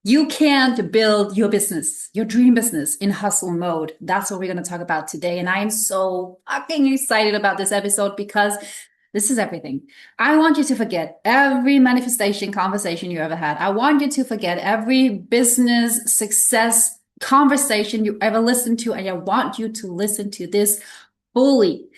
You can't build your business, your dream business, in hustle mode. That's what we're going to talk about today. And I am so fucking excited about this episode because this is everything. I want you to forget every manifestation conversation you ever had. I want you to forget every business success conversation you ever listened to. And I want you to listen to this fully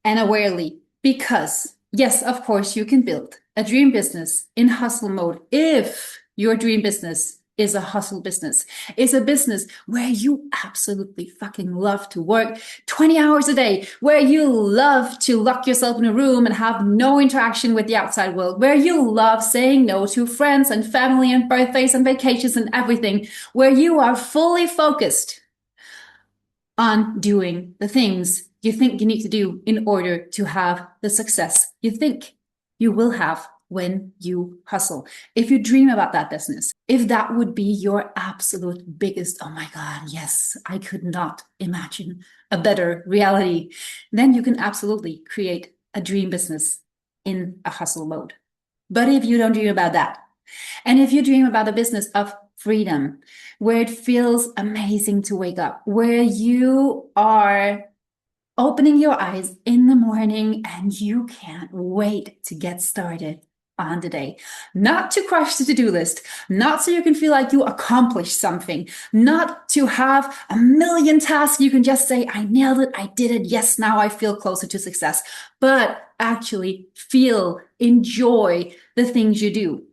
and awarely because, yes, of course, you can build a dream business in hustle mode if your dream business is a hustle business. It's a business where you absolutely fucking love to work 20 hours a day, where you love to lock yourself in a room and have no interaction with the outside world, where you love saying no to friends and family and birthdays and vacations and everything, where you are fully focused on doing the things you think you need to do in order to have the success you think you will have when you hustle. If you dream about that business, if that would be your absolute biggest, oh my God, yes, I could not imagine a better reality, then you can absolutely create a dream business in a hustle mode. But if you don't dream about that, and if you dream about a business of freedom, where it feels amazing to wake up, where you are opening your eyes in the morning and you can't wait to get started on the day. Not to crush the to-do list, not so you can feel like you accomplished something, not to have a million tasks you can just say, I nailed it, I did it, yes, now I feel closer to success, but actually feel, enjoy the things you do.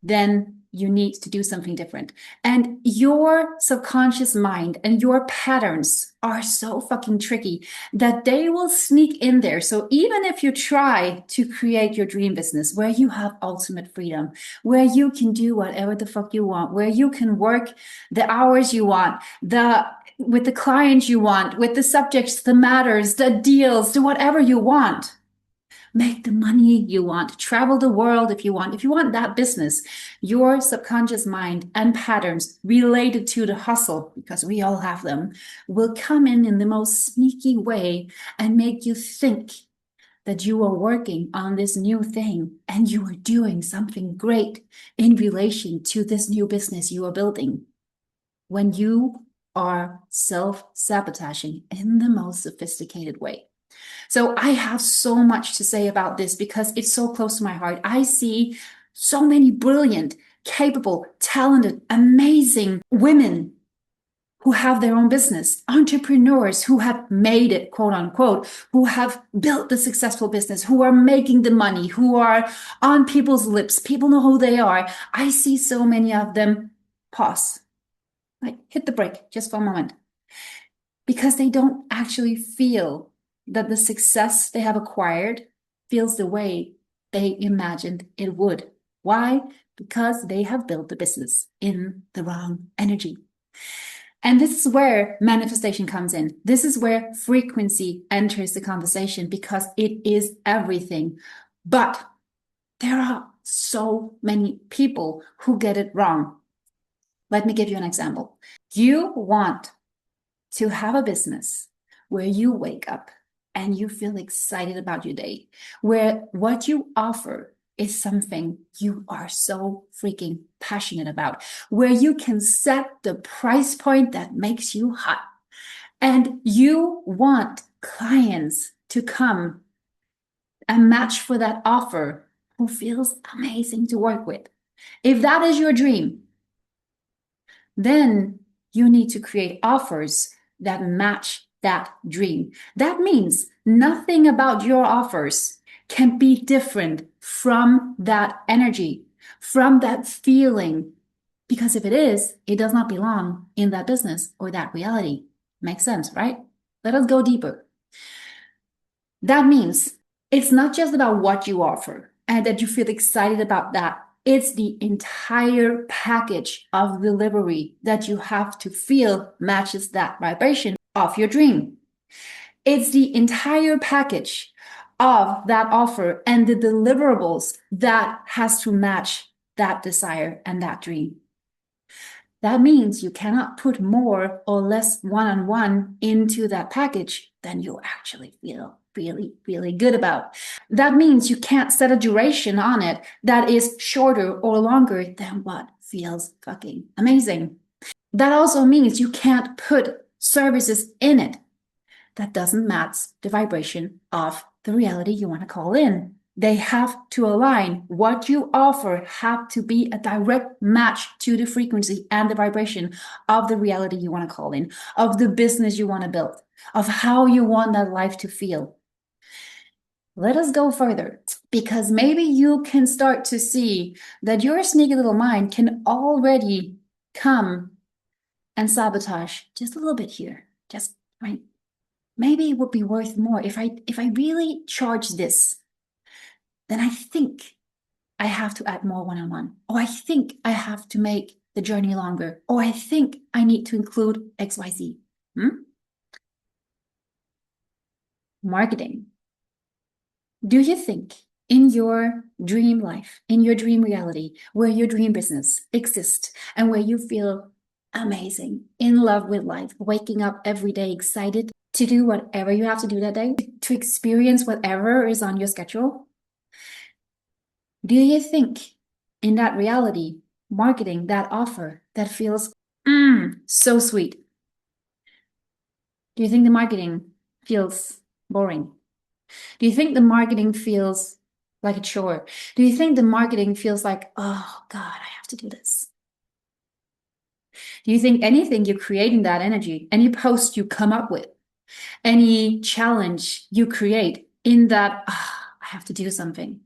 Then you need to do something different. And your subconscious mind and your patterns are so fucking tricky that they will sneak in there. So even if you try to create your dream business where you have ultimate freedom, where you can do whatever the fuck you want, where you can work the hours you want, with the clients you want, with the subjects, the matters, the deals, the whatever you want, make the money you want, travel the world if you want that business, your subconscious mind and patterns related to the hustle, because we all have them, will come in the most sneaky way and make you think that you are working on this new thing and you are doing something great in relation to this new business you are building, when you are self-sabotaging in the most sophisticated way. So I have so much to say about this because it's so close to my heart. I see so many brilliant, capable, talented, amazing women who have their own business, entrepreneurs who have made it, quote unquote, who have built the successful business, who are making the money, who are on people's lips. People know who they are. I see so many of them pause, like hit the brake just for a moment, because they don't actually feel that the success they have acquired feels the way they imagined it would. Why? Because they have built the business in the wrong energy. And this is where manifestation comes in. This is where frequency enters the conversation because it is everything. But there are so many people who get it wrong. Let me give you an example. You want to have a business where you wake up and you feel excited about your day, where what you offer is something you are so freaking passionate about, where you can set the price point that makes you hot. And you want clients to come and match for that offer who feels amazing to work with. If that is your dream, then you need to create offers that match that dream. That means nothing about your offers can be different from that energy, from that feeling. Because if it is, it does not belong in that business or that reality. Makes sense, right? Let us go deeper. That means it's not just about what you offer and that you feel excited about that. It's the entire package of delivery that you have to feel matches that vibration of your dream. It's the entire package of that offer and the deliverables that has to match that desire and that dream. That means you cannot put more or less one-on-one into that package than you actually feel really, really good about. That means you can't set a duration on it that is shorter or longer than what feels fucking amazing. That also means you can't put services in it that doesn't match the vibration of the reality you want to call in. They have to align. What you offer have to be a direct match to the frequency and the vibration of the reality you want to call in, of the business you want to build, of how you want that life to feel. Let us go further, because maybe you can start to see that your sneaky little mind can already come and sabotage just a little bit here. Just right. Maybe it would be worth more if I really charge this. Then I think I have to add more one-on-one. Or I think I have to make the journey longer. Or I think I need to include XYZ. Marketing. Do you think in your dream life, in your dream reality, where your dream business exists and where you feel amazing, in love with life, waking up every day excited to do whatever you have to do that day, to experience whatever is on your schedule? Do you think in that reality, marketing, that offer, that feels so sweet? Do you think the marketing feels boring? Do you think the marketing feels like a chore? Do you think the marketing feels like, oh God, I have to do this? Do you think anything you create in that energy, any post you come up with, any challenge you create in that, I have to do something,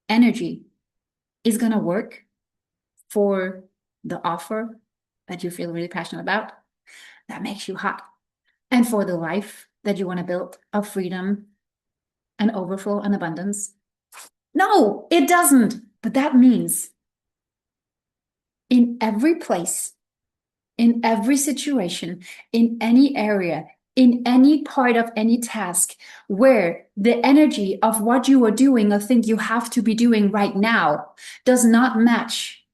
energy is going to work for the offer that you feel really passionate about, that makes you hot, and for the life that you want to build of freedom and overflow and abundance? No, it doesn't. But that means in every place, in every situation, in any area, in any part of any task where the energy of what you are doing or think you have to be doing right now does not match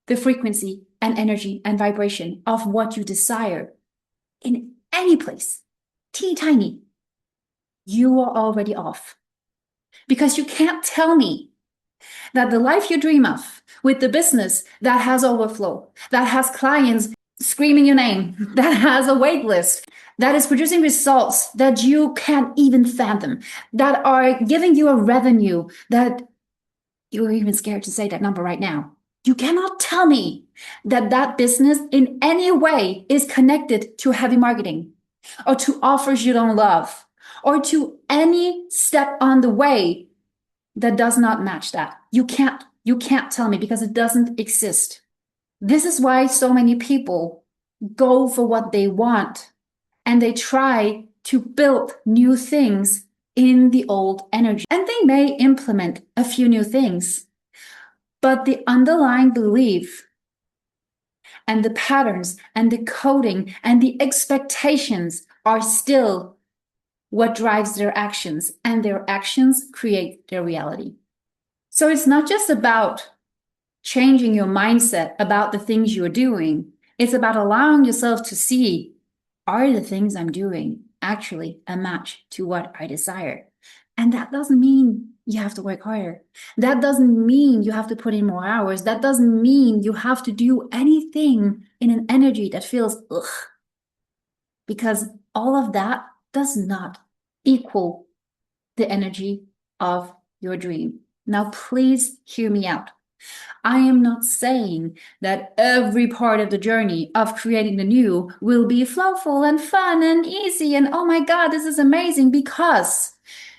the frequency and energy and vibration of what you desire, in any place, teeny tiny, you are already off. Because you can't tell me that the life you dream of, with the business that has overflow, that has clients screaming your name, that has a wait list, that is producing results that you can't even fathom, that are giving you a revenue that you're even scared to say that number right now. You cannot tell me that that business in any way is connected to heavy marketing or to offers you don't love or to any step on the way that does not match that. You can't tell me, because it doesn't exist. This is why so many people go for what they want and they try to build new things in the old energy. And they may implement a few new things, but the underlying belief and the patterns and the coding and the expectations are still what drives their actions, and their actions create their reality. So it's not just about changing your mindset about the things you're doing. It's about allowing yourself to see, are the things I'm doing actually a match to what I desire? And that doesn't mean you have to work harder. That doesn't mean you have to put in more hours. That doesn't mean you have to do anything in an energy that feels ugh. Because all of that does not equal the energy of your dream. Now, please hear me out. I am not saying that every part of the journey of creating the new will be flowful and fun and easy and oh my God, this is amazing, because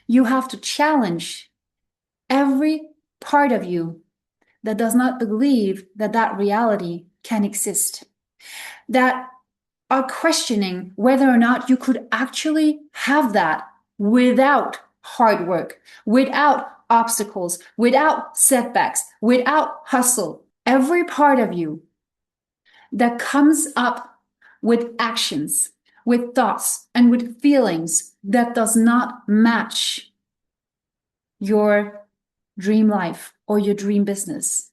you have to challenge every part of you that does not believe that that reality can exist, that are questioning whether or not you could actually have that without hard work, without obstacles, without setbacks, without hustle. Every part of you that comes up with actions, with thoughts, and with feelings that does not match your dream life or your dream business,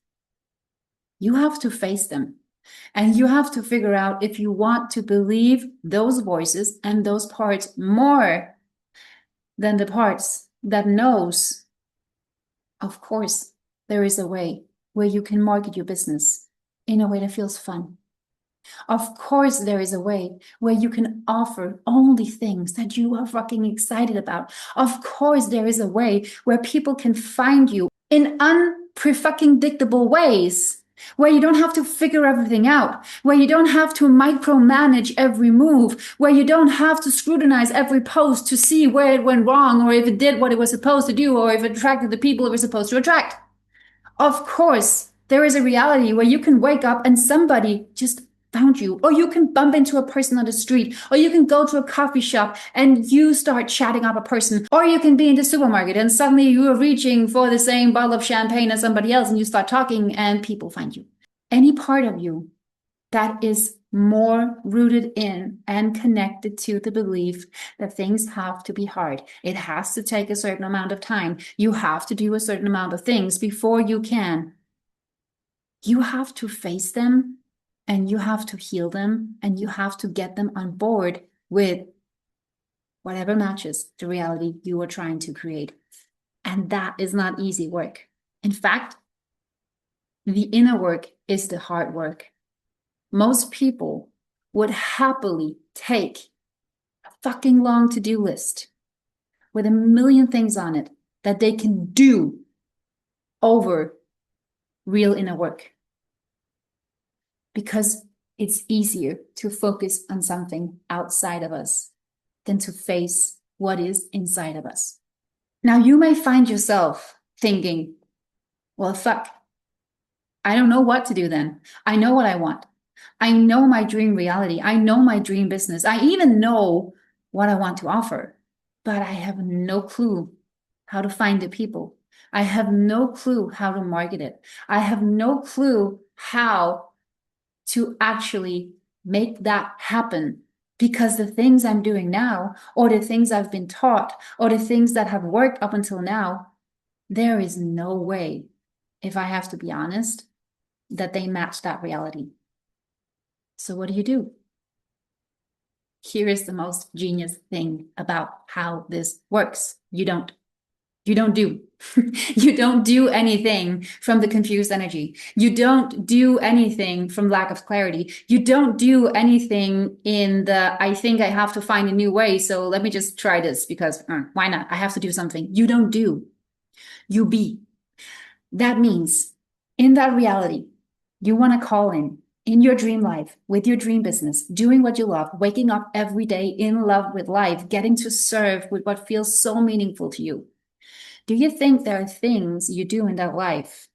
you have to face them. And you have to figure out if you want to believe those voices and those parts more than the parts that knows, of course, there is a way where you can market your business in a way that feels fun. Of course, there is a way where you can offer only things that you are fucking excited about. Of course, there is a way where people can find you in unpredictable ways, where you don't have to figure everything out, where you don't have to micromanage every move, where you don't have to scrutinize every post to see where it went wrong, or if it did what it was supposed to do, or if it attracted the people it was supposed to attract. Of course, there is a reality where you can wake up and somebody just found you, or you can bump into a person on the street, or you can go to a coffee shop and you start chatting up a person, or you can be in the supermarket and suddenly you are reaching for the same bottle of champagne as somebody else and you start talking and people find you. Any part of you that is more rooted in and connected to the belief that things have to be hard. It has to take a certain amount of time. You have to do a certain amount of things before you can. You have to face them and you have to heal them and you have to get them on board with whatever matches the reality you are trying to create. And that is not easy work. In fact, the inner work is the hard work. Most people would happily take a fucking long to-do list with a million things on it that they can do over real inner work. Because it's easier to focus on something outside of us than to face what is inside of us. Now, you may find yourself thinking, well, fuck, I don't know what to do then. I know what I want. I know my dream reality. I know my dream business. I even know what I want to offer, but I have no clue how to find the people. I have no clue how to market it. I have no clue how to actually make that happen, because the things I'm doing now, or the things I've been taught, or the things that have worked up until now, there is no way, if I have to be honest, that they match that reality. So what do? Here is the most genius thing about how this works. You don't do. You don't do anything from the confused energy. You don't do anything from lack of clarity. You don't do anything in the, I think I have to find a new way, so let me just try this because why not? I have to do something. You don't do. You be. That means in that reality, you want to call in your dream life, with your dream business, doing what you love, waking up every day in love with life, getting to serve with what feels so meaningful to you. Do you think there are things you do in that life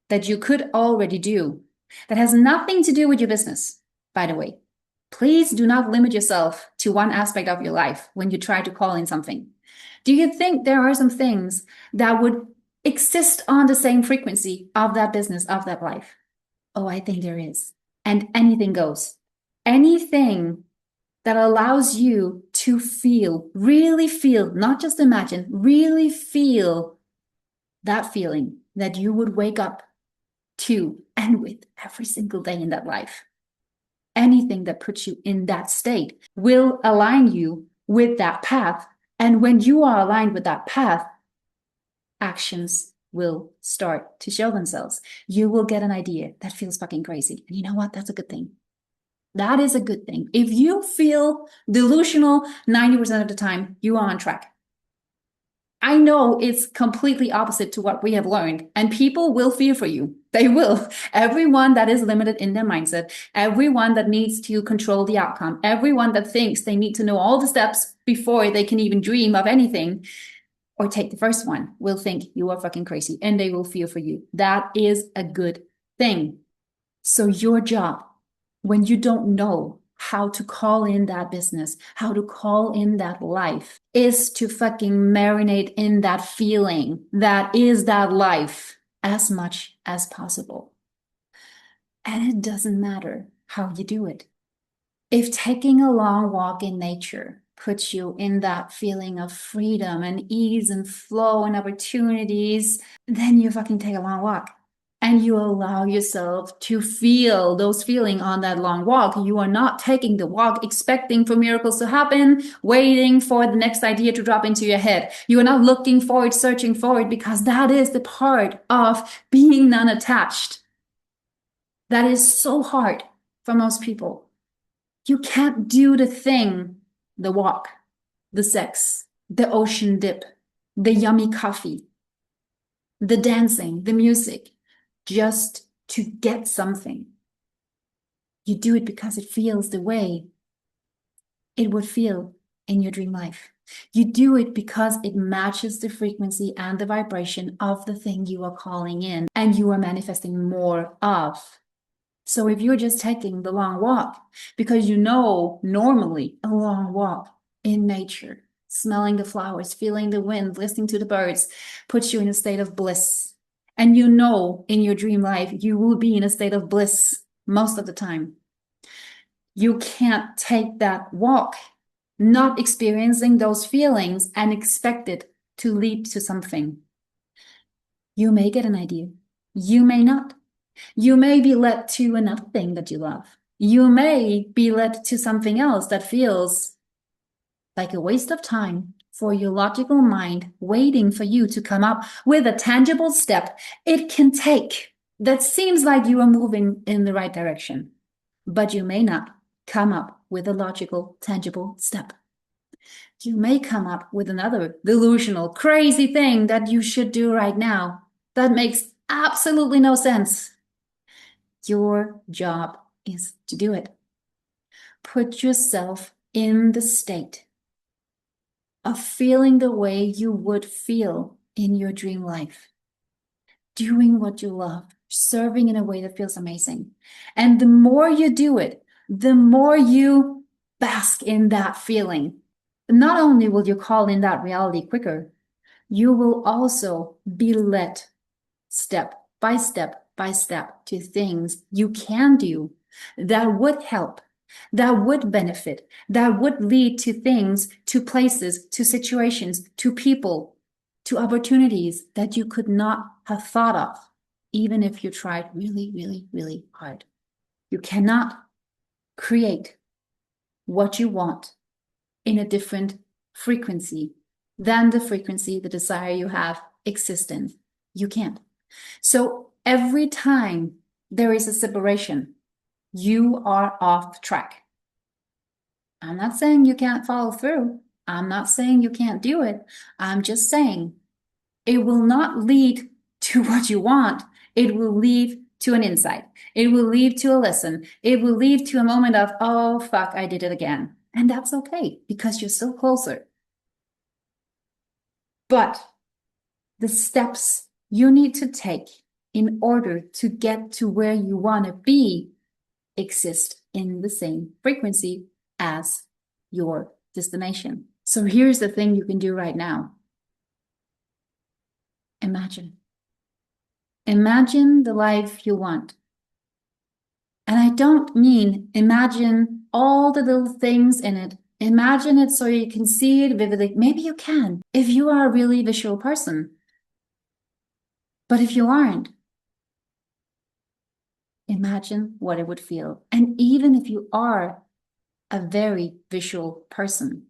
that you could already do that has nothing to do with your business? By the way, please do not limit yourself to one aspect of your life when you try to call in something. Do you think there are some things that would exist on the same frequency of that business, of that life? Oh, I think there is. And anything goes. Anything that allows you to feel, really feel, not just imagine, really feel that feeling that you would wake up to and with every single day in that life. Anything that puts you in that state will align you with that path. And when you are aligned with that path, actions will start to show themselves. You will get an idea that feels fucking crazy. And you know what? That's a good thing. That is a good thing. If you feel delusional 90% of the time, you are on track. I know it's completely opposite to what we have learned, and people will fear for you. They will. Everyone that is limited in their mindset, everyone that needs to control the outcome, everyone that thinks they need to know all the steps before they can even dream of anything, or take the first one, will think you are fucking crazy and they will fear for you. That is a good thing. So your job, when you don't know how to call in that business, how to call in that life, is to fucking marinate in that feeling that is that life as much as possible. And it doesn't matter how you do it. If taking a long walk in nature puts you in that feeling of freedom and ease and flow and opportunities, then you fucking take a long walk. And you allow yourself to feel those feelings on that long walk. You are not taking the walk expecting for miracles to happen, waiting for the next idea to drop into your head. You are not looking for it, searching for it, because that is the part of being non-attached. That is so hard for most people. You can't do the thing, the walk, the sex, the ocean dip, the yummy coffee, the dancing, the music, just to get something. You do it because it feels the way it would feel in your dream life. You do it because it matches the frequency and the vibration of the thing you are calling in and you are manifesting more of. So if you're just taking the long walk, because you know normally a long walk in nature, smelling the flowers, feeling the wind, listening to the birds, puts you in a state of bliss. And you know in your dream life, you will be in a state of bliss most of the time. You can't take that walk, not experiencing those feelings and expect it to lead to something. You may get an idea. You may not. You may be led to another thing that you love. You may be led to something else that feels like a waste of time for your logical mind, waiting for you to come up with a tangible step it can take that seems like you are moving in the right direction, but you may not come up with a logical, tangible step. You may come up with another delusional, crazy thing that you should do right now that makes absolutely no sense. Your job is to do it. Put yourself in the state of feeling the way you would feel in your dream life, doing what you love, serving in a way that feels amazing. And the more you do it, the more you bask in that feeling. Not only will you call in that reality quicker, you will also be led step by step by step to things you can do that would help, that would benefit, that would lead to things, to places, to situations, to people, to opportunities that you could not have thought of, even if you tried really, really, really hard. You cannot create what you want in a different frequency than the frequency, the desire you have exists in. You can't. So every time there is a separation, you are off track. I'm not saying you can't follow through. I'm not saying you can't do it. I'm just saying it will not lead to what you want. It will lead to an insight. It will lead to a lesson. It will lead to a moment of, oh, fuck, I did it again. And that's okay because you're still closer. But the steps you need to take in order to get to where you want to be exist in the same frequency as your destination. So here's the thing you can do right now. Imagine. Imagine the life you want. And I don't mean imagine all the little things in it. Imagine it so you can see it vividly. Maybe you can, if you are a really visual person. But if you aren't, imagine what it would feel. And even if you are a very visual person,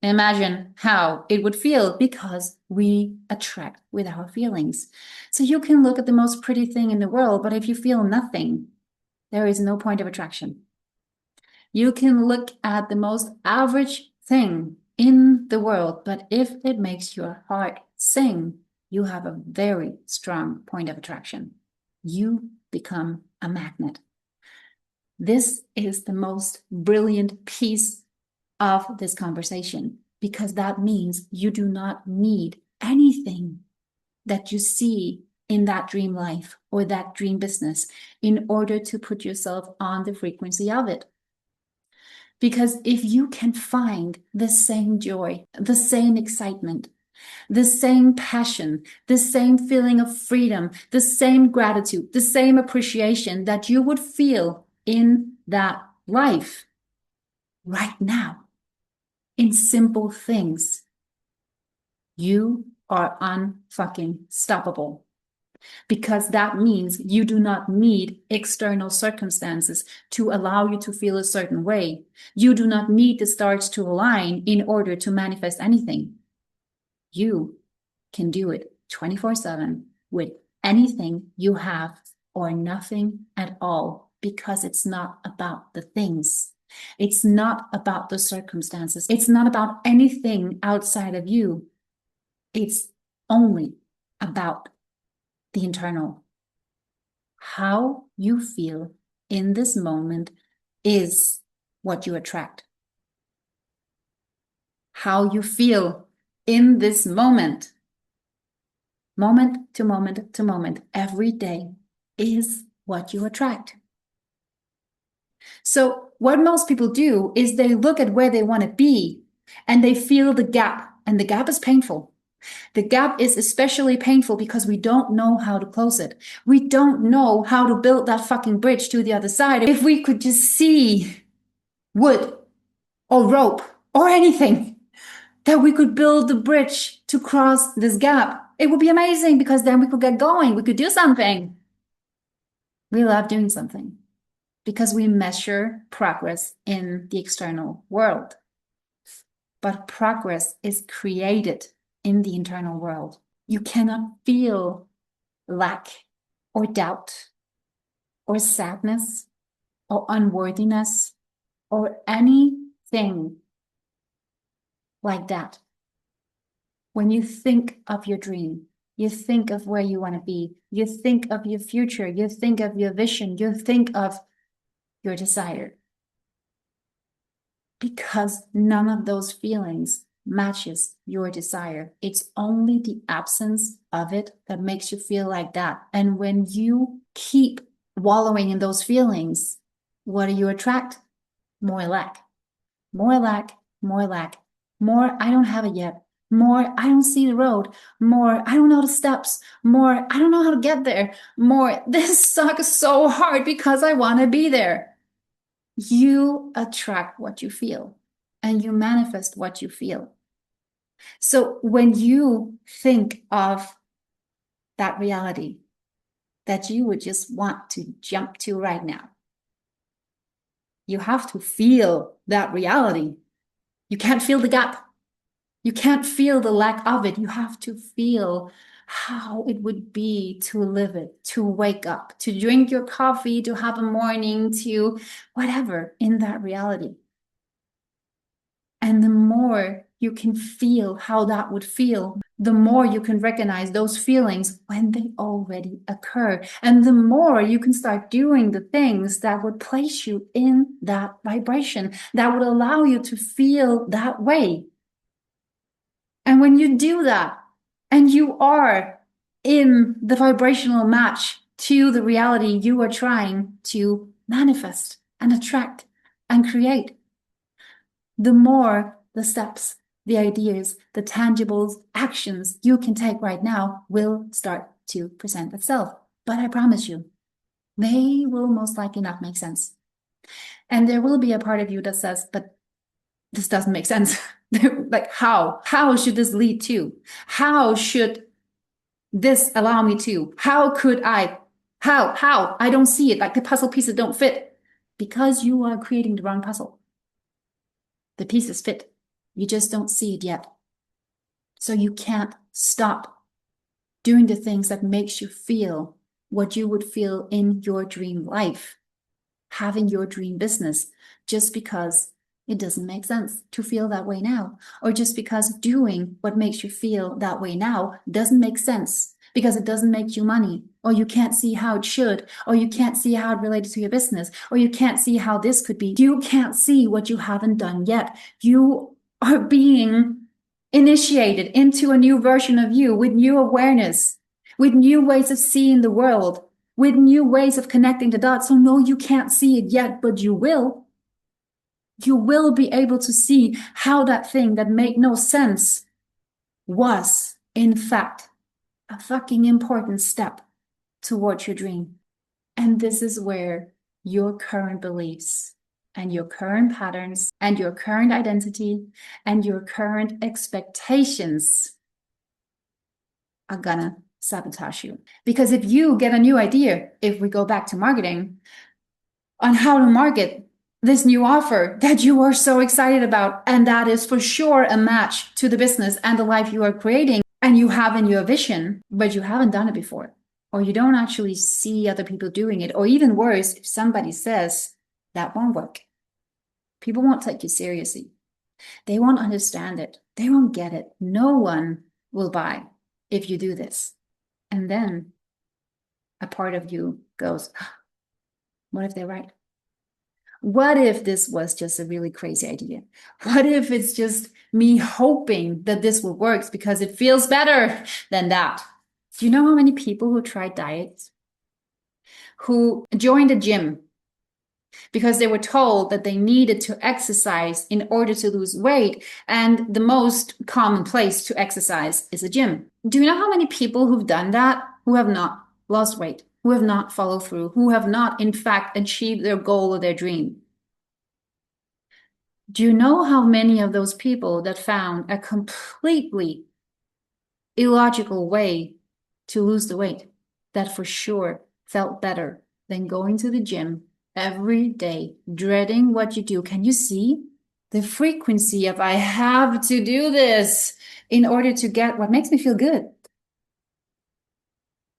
imagine how it would feel, because we attract with our feelings. So you can look at the most pretty thing in the world, but if you feel nothing, there is no point of attraction. You can look at the most average thing in the world, but if it makes your heart sing, you have a very strong point of attraction. You become a magnet. This is the most brilliant piece of this conversation, because that means you do not need anything that you see in that dream life or that dream business in order to put yourself on the frequency of it. Because if you can find the same joy, the same excitement, the same passion, the same feeling of freedom, the same gratitude, the same appreciation that you would feel in that life right now, in simple things, you are unfucking stoppable. Because that means you do not need external circumstances to allow you to feel a certain way. You do not need the stars to align in order to manifest anything. You can do it 24/7 with anything you have or nothing at all, because it's not about the things. It's not about the circumstances. It's not about anything outside of you. It's only about the internal. How you feel in this moment is what you attract. How you feel in this moment to moment to moment, every day, is what you attract. So what most people do is they look at where they want to be and they feel the gap, and the gap is painful. The gap is especially painful because we don't know how to close it. We don't know how to build that fucking bridge to the other side. If we could just see wood or rope or anything that we could build the bridge to cross this gap, it would be amazing, because then we could get going. We could do something. We love doing something because we measure progress in the external world. But progress is created in the internal world. You cannot feel lack or doubt or sadness or unworthiness or anything like that. When you think of your dream, you think of where you want to be, you think of your future, you think of your vision, you think of your desire. Because none of those feelings matches your desire. It's only the absence of it that makes you feel like that. And when you keep wallowing in those feelings, what do you attract? More lack. More lack, more lack. More, I don't have it yet. More, I don't see the road. More, I don't know the steps. More, I don't know how to get there. More, this sucks so hard because I want to be there. You attract what you feel, and you manifest what you feel. So when you think of that reality that you would just want to jump to right now, you have to feel that reality. You can't feel the gap. You can't feel the lack of it. You have to feel how it would be to live it, to wake up, to drink your coffee, to have a morning, to whatever in that reality. And the more you can feel how that would feel, the more you can recognize those feelings when they already occur. And the more you can start doing the things that would place you in that vibration, that would allow you to feel that way. And when you do that, and you are in the vibrational match to the reality you are trying to manifest and attract and create, the more the steps, the ideas, the tangible actions you can take right now will start to present itself. But I promise you, they will most likely not make sense. And there will be a part of you that says, but this doesn't make sense. Like, how? How should this lead to? How should this allow me to? How could I? How? I don't see it. Like the puzzle pieces don't fit. Because you are creating the wrong puzzle. The pieces fit. You just don't see it yet. So you can't stop doing the things that makes you feel what you would feel in your dream life, having your dream business, just because it doesn't make sense to feel that way now, or just because doing what makes you feel that way now doesn't make sense because it doesn't make you money, or you can't see how it should, or you can't see how it related to your business, or you can't see how this could be. You can't see what you haven't done yet. You are being initiated into a new version of you with new awareness, with new ways of seeing the world, with new ways of connecting the dots. So no, you can't see it yet, but you will. You will be able to see how that thing that made no sense was, in fact, a fucking important step towards your dream. And this is where your current beliefs and your current patterns and your current identity and your current expectations are gonna sabotage you. Because if you get a new idea, if we go back to marketing, on how to market this new offer that you are so excited about, and that is for sure a match to the business and the life you are creating and you have in your vision, but you haven't done it before. or you don't actually see other people doing it, or even worse, if somebody says that won't work, people won't take you seriously. They won't understand it. They won't get it. No one will buy if you do this. And then a part of you goes, what if they're right? What if this was just a really crazy idea? What if it's just me hoping that this will work because it feels better than that? Do you know how many people who tried diets, who joined a gym because they were told that they needed to exercise in order to lose weight, and the most common place to exercise is a gym? Do you know how many people who've done that who have not lost weight, who have not followed through, who have not, in fact, achieved their goal or their dream? Do you know how many of those people that found a completely illogical way to lose the weight that for sure felt better than going to the gym every day, dreading what you do? Can you see the frequency of I have to do this in order to get what makes me feel good?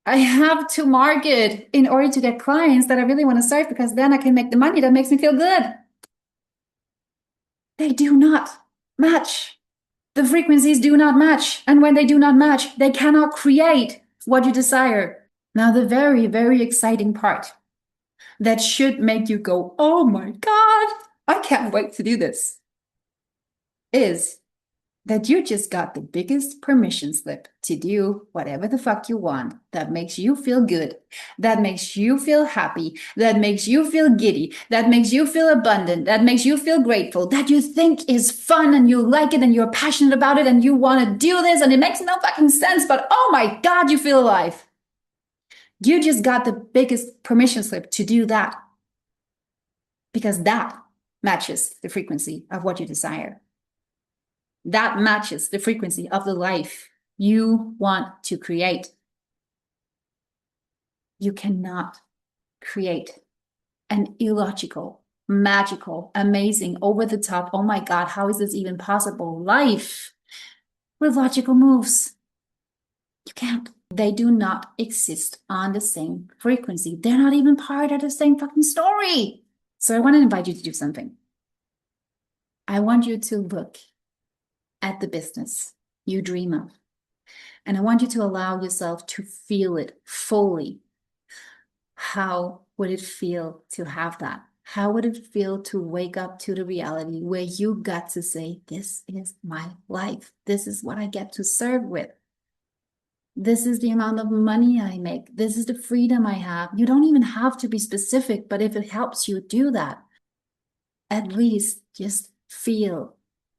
I have to market in order to get clients that I really want to serve, because then I can make the money that makes me feel good. They do not match. The frequencies do not match. And when they do not match, they cannot create what you desire. Now, the very, very exciting part that should make you go, oh my God, I can't wait to do this, is that you just got the biggest permission slip to do whatever the fuck you want that makes you feel good, that makes you feel happy, that makes you feel giddy, that makes you feel abundant, that makes you feel grateful, that you think is fun and you like it and you're passionate about it and you want to do this and it makes no fucking sense, but oh my God, you feel alive. You just got the biggest permission slip to do that, because that matches the frequency of what you desire. That matches the frequency of the life you want to create. You cannot create an illogical, magical, amazing, over the top, oh my God, how is this even possible life with logical moves. You can't. They do not exist on the same frequency. They're not even part of the same fucking story. So I want to invite you to do something. I want you to look at the business you dream of. And I want you to allow yourself to feel it fully. How would it feel to have that? How would it feel to wake up to the reality where you got to say, this is my life. This is what I get to serve with. This is the amount of money I make. This is the freedom I have. You don't even have to be specific, but if it helps you do that, at least just feel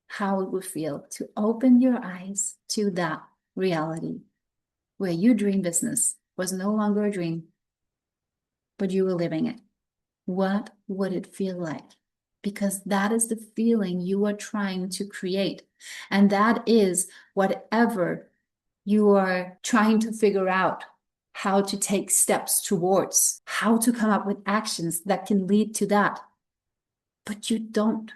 how it would feel to open your eyes to that reality where your dream business was no longer a dream, but you were living it. What would it feel like? Because that is the feeling you are trying to create. And that is whatever you are trying to figure out how to take steps towards, how to come up with actions that can lead to that. But you don't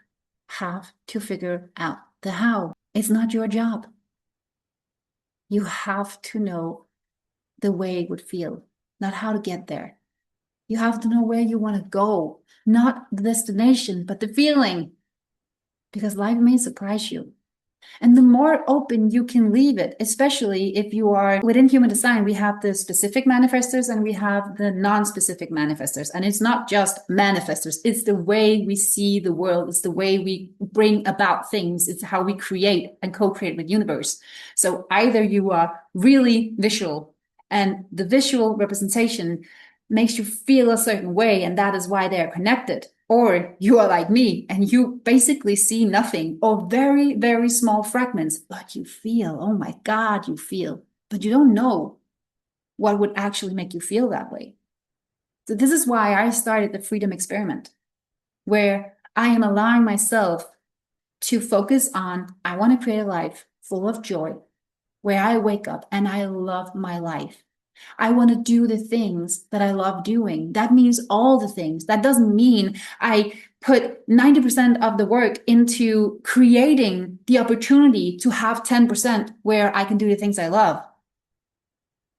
have to figure out the how. It's not your job. You have to know the way it would feel, not how to get there. You have to know where you want to go, not the destination, but the feeling, because life may surprise you. And the more open you can leave it, especially if you are within human design, we have the specific manifestors and we have the non-specific manifestors. And it's not just manifestors. It's the way we see the world. It's the way we bring about things. It's how we create and co-create with the universe. So either you are really visual and the visual representation makes you feel a certain way, and that is why they're connected. Or you are like me and you basically see nothing or very, very small fragments, but you feel, oh my God, you feel, but you don't know what would actually make you feel that way. So this is why I started the Freedom Experiment, where I am allowing myself to focus on, I want to create a life full of joy, where I wake up and I love my life. I want to do the things that I love doing. That means all the things. That doesn't mean I put 90% of the work into creating the opportunity to have 10% where I can do the things I love.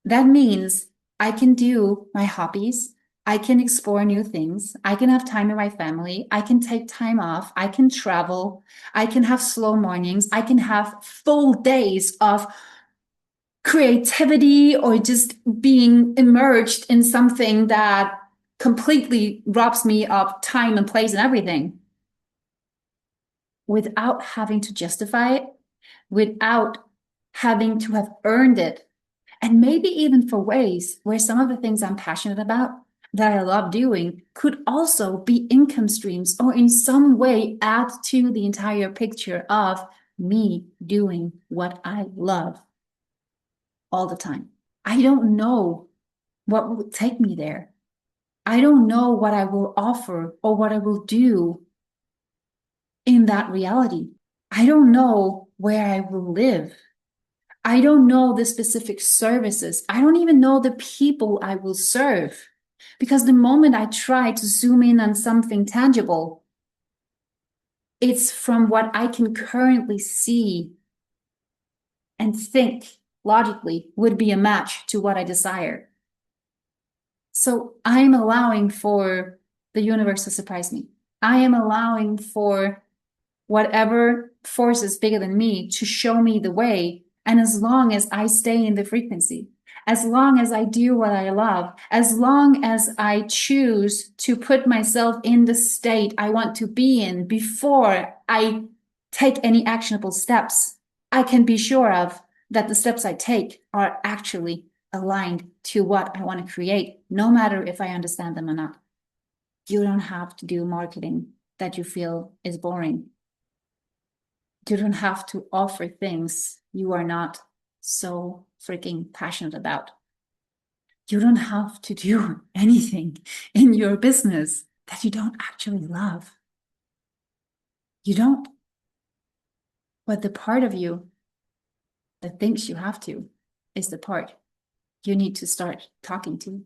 That means I can do my hobbies. I can explore new things. I can have time with my family. I can take time off. I can travel. I can have slow mornings. I can have full days of creativity or just being immersed in something that completely robs me of time and place and everything without having to justify it, without having to have earned it. And maybe even for ways where some of the things I'm passionate about that I love doing could also be income streams or in some way add to the entire picture of me doing what I love all the time. I don't know what will take me there. I don't know what I will offer or what I will do in that reality. I don't know where I will live. I don't know the specific services. I don't even know the people I will serve. Because the moment I try to zoom in on something tangible, it's from what I can currently see and think logically would be a match to what I desire. So I'm allowing for the universe to surprise me. I am allowing for whatever force is bigger than me to show me the way. And as long as I stay in the frequency, as long as I do what I love, as long as I choose to put myself in the state I want to be in before I take any actionable steps, I can be sure of that the steps I take are actually aligned to what I want to create, no matter if I understand them or not. You don't have to do marketing that you feel is boring. You don't have to offer things you are not so freaking passionate about. You don't have to do anything in your business that you don't actually love. You don't. But the part of you that thinks you have to is the part you need to start talking to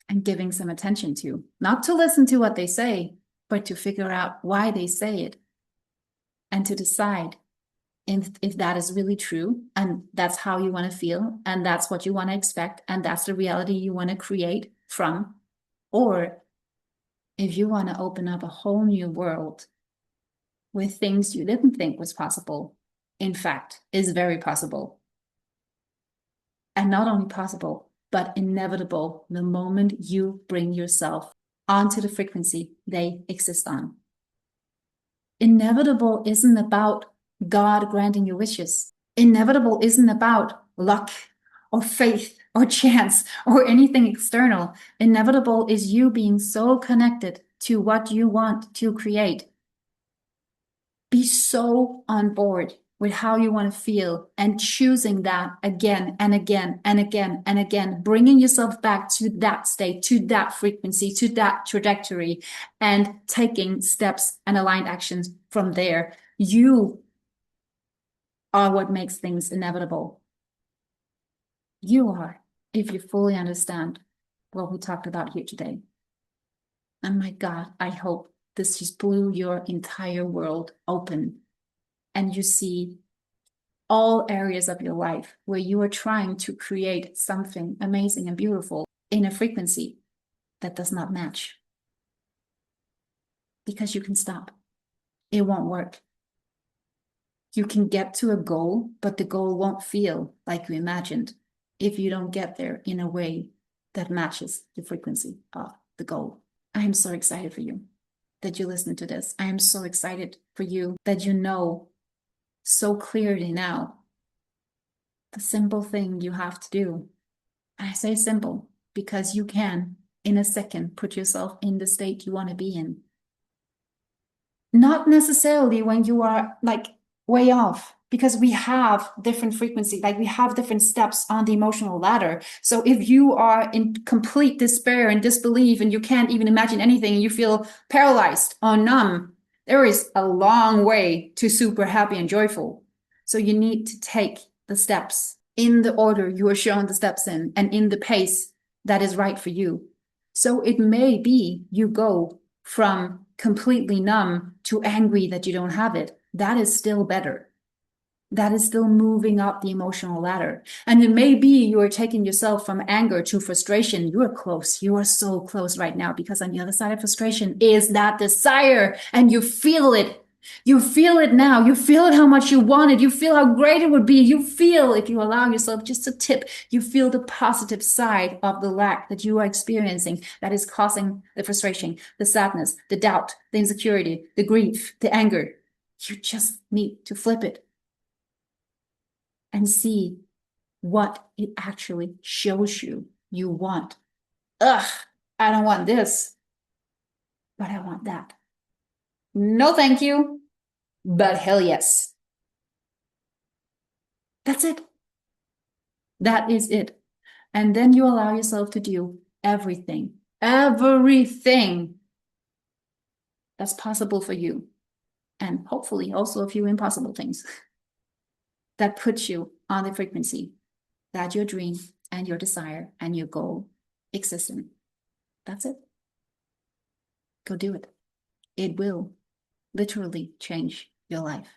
and giving some attention to. Not to listen to what they say, but to figure out why they say it and to decide if that is really true and that's how you want to feel and that's what you want to expect and that's the reality you want to create from, or if you want to open up a whole new world with things you didn't think was possible, in fact, is very possible. And not only possible, but inevitable the moment you bring yourself onto the frequency they exist on. Inevitable isn't about God granting your wishes. Inevitable isn't about luck or faith or chance or anything external. Inevitable is you being so connected to what you want to create. Be so on board with how you want to feel and choosing that again and again and again and again, bringing yourself back to that state, to that frequency, to that trajectory, and taking steps and aligned actions from there. You are what makes things inevitable. You are, if you fully understand what we talked about here today. And my God, I hope this just blew your entire world open and you see all areas of your life where you are trying to create something amazing and beautiful in a frequency that does not match. Because you can stop. It won't work. You can get to a goal, but the goal won't feel like you imagined if you don't get there in a way that matches the frequency of the goal. I am so excited for you that you listen to this. I am so excited for you that you know so clearly now the simple thing you have to do. And I say simple because you can, in a second, put yourself in the state you want to be in. Not necessarily when you are like way off, because we have different frequency, like we have different steps on the emotional ladder. So if you are in complete despair and disbelief and you can't even imagine anything and you feel paralyzed or numb, there is a long way to super happy and joyful. So you need to take the steps in the order you are shown the steps in and in the pace that is right for you. So it may be you go from completely numb to angry that you don't have it. That is still better. that is still moving up the emotional ladder. And it may be you are taking yourself from anger to frustration. You are close. You are so close right now, because on the other side of frustration is that desire, and you feel it. You feel it now. You feel it how much you want it. You feel how great it would be. You feel, if you allow yourself just a tip, you feel the positive side of the lack that you are experiencing that is causing the frustration, the sadness, the doubt, the insecurity, the grief, the anger. You just need to flip it and see what it actually shows you want. Ugh, I don't want this, but I want that. No, thank you, but hell yes. That's it. That is it. And then you allow yourself to do everything that's possible for you. And hopefully also a few impossible things that put you on the frequency that your dream and your desire and your goal exist in. That's it. Go do it. It will literally change your life.